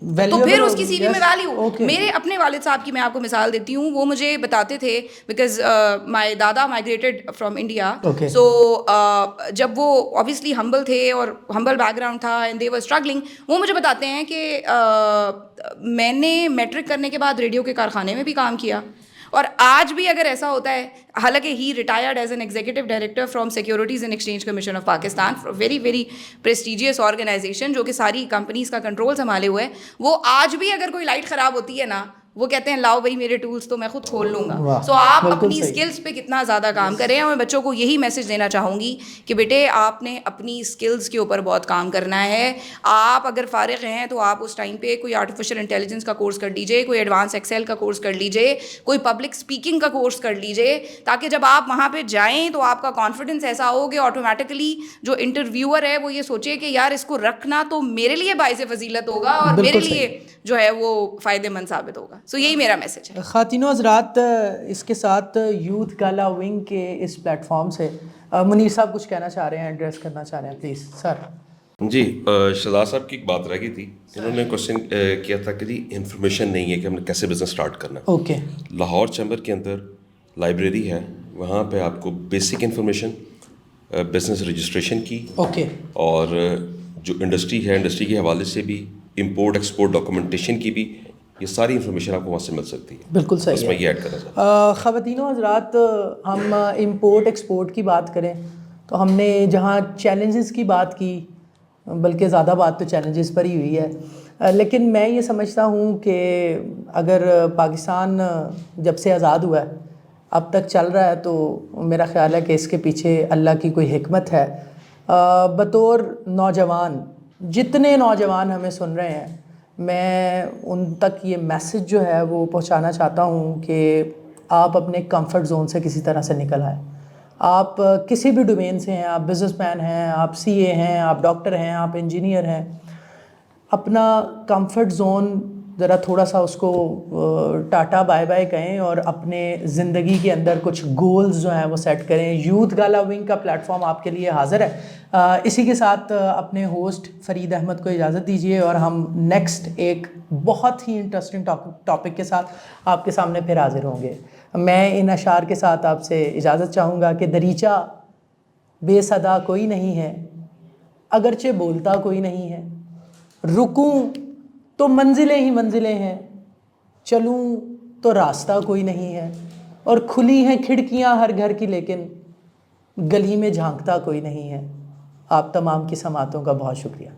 تو پھر اس کی سی وی میں Yes. ویلیو. Okay. میرے اپنے والد صاحب کی میں آپ کو مثال دیتی ہوں, وہ مجھے بتاتے تھے بیکاز مائی دادا مائگریٹڈ فرام انڈیا. Okay. سو جب وہ اوبیسلی ہمبل تھے اور ہمبل بیک گراؤنڈ تھا اینڈ دے ور اسٹرگلنگ, وہ مجھے بتاتے ہیں کہ میں نے میٹرک کرنے کے بعد ریڈیو کے کارخانے میں بھی کام کیا, اور آج بھی اگر ایسا ہوتا ہے, حالانکہ he retired as an executive director from securities and exchange commission of Pakistan, very very prestigious organisation جو کہ ساری کمپنیز کا کنٹرول سنبھالے ہوئے, وہ آج بھی اگر کوئی لائٹ خراب ہوتی ہے نا, وہ کہتے ہیں لاؤ بھائی میرے ٹولس تو میں خود کھول لوں گا. سو آپ اپنی اسکلس پہ کتنا زیادہ کام کریں, اور میں بچوں کو یہی میسج دینا چاہوں گی کہ بیٹے آپ نے اپنی اسکلس کے اوپر بہت کام کرنا ہے. آپ اگر فارغ ہیں تو آپ اس ٹائم پہ کوئی آرٹیفیشیل انٹیلیجنس کا کورس کر لیجیے, کوئی ایڈوانس ایکسل کا کورس کر لیجیے, کوئی پبلک اسپیکنگ کا کورس کر لیجیے, تاکہ جب آپ وہاں پہ جائیں تو آپ کا کانفیڈنس ایسا ہو کہ آٹومیٹکلی جو انٹرویور ہے وہ یہ سوچے کہ یار اس کو رکھنا تو میرے لیے باعث فضیلت ہوگا اور میرے لیے جو ہے وہ فائدہ مند ثابت ہوگا. سو یہی میرا میسج ہے. خواتینوں حضرات, اس کے ساتھ یوتھ گالا ونگ کے اس پلیٹ فارم سے منیر صاحب کچھ کہنا چاہ رہے ہیں, ایڈریس کرنا چاہ رہے ہیں, پلیز سر. جی, شہزاد صاحب کی ایک بات رہ گئی تھی, انہوں نے کوشچن کیا تھا کہ جی انفارمیشن نہیں ہے کہ ہم نے کیسے بزنس اسٹارٹ کرنا. اوکے. لاہور چیمبر کے اندر لائبریری ہے, وہاں پہ آپ کو بیسک انفارمیشن بزنس رجسٹریشن کی, اوکے, اور جو انڈسٹری ہے انڈسٹری کے حوالے سے بھی امپورٹ ایکسپورٹ ڈاکومنٹیشن کی بھی, یہ ساری انفارمیشن آپ کو وہاں سے مل سکتی ہے. بالکل صحیح. بس میں یہ ایڈ کرنا چاہتا ہوں. خواتینوں حضرات, ہم امپورٹ ایکسپورٹ کی بات کریں تو ہم نے جہاں چیلنجز کی بات کی, بلکہ زیادہ بات تو چیلنجز پر ہی ہوئی ہے, لیکن میں یہ سمجھتا ہوں کہ اگر پاکستان جب سے آزاد ہوا ہے اب تک چل رہا ہے, تو میرا خیال ہے کہ اس کے پیچھے اللہ کی کوئی حکمت ہے. بطور نوجوان, جتنے نوجوان ہمیں سن رہے ہیں, میں ان تک یہ میسج جو ہے وہ پہنچانا چاہتا ہوں کہ آپ اپنے کمفرٹ زون سے کسی طرح سے نکل آئیں. آپ کسی بھی ڈومین سے ہیں, آپ بزنس مین ہیں, آپ سی اے ہیں, آپ ڈاکٹر ہیں, آپ انجینئر ہیں, اپنا کمفرٹ زون ذرا تھوڑا سا اس کو ٹاٹا بائے بائے کہیں اور اپنے زندگی کے اندر کچھ گولز جو ہیں وہ سیٹ کریں. یوتھ گالا ونگ کا پلیٹ فارم آپ کے لیے حاضر ہے. اسی کے ساتھ اپنے ہوسٹ فرید احمد کو اجازت دیجیے, اور ہم نیکسٹ ایک بہت ہی انٹرسٹنگ ٹاپک کے ساتھ آپ کے سامنے پھر حاضر ہوں گے. میں ان اشعار کے ساتھ آپ سے اجازت چاہوں گا کہ دریچہ بے صدا کوئی نہیں ہے, اگرچہ بولتا کوئی نہیں ہے, رکوں تو منزلیں ہی منزلیں ہیں, چلوں تو راستہ کوئی نہیں ہے, اور کھلی ہیں کھڑکیاں ہر گھر کی لیکن گلی میں جھانکتا کوئی نہیں ہے. آپ تمام کی سماعتوں کا بہت شکریہ.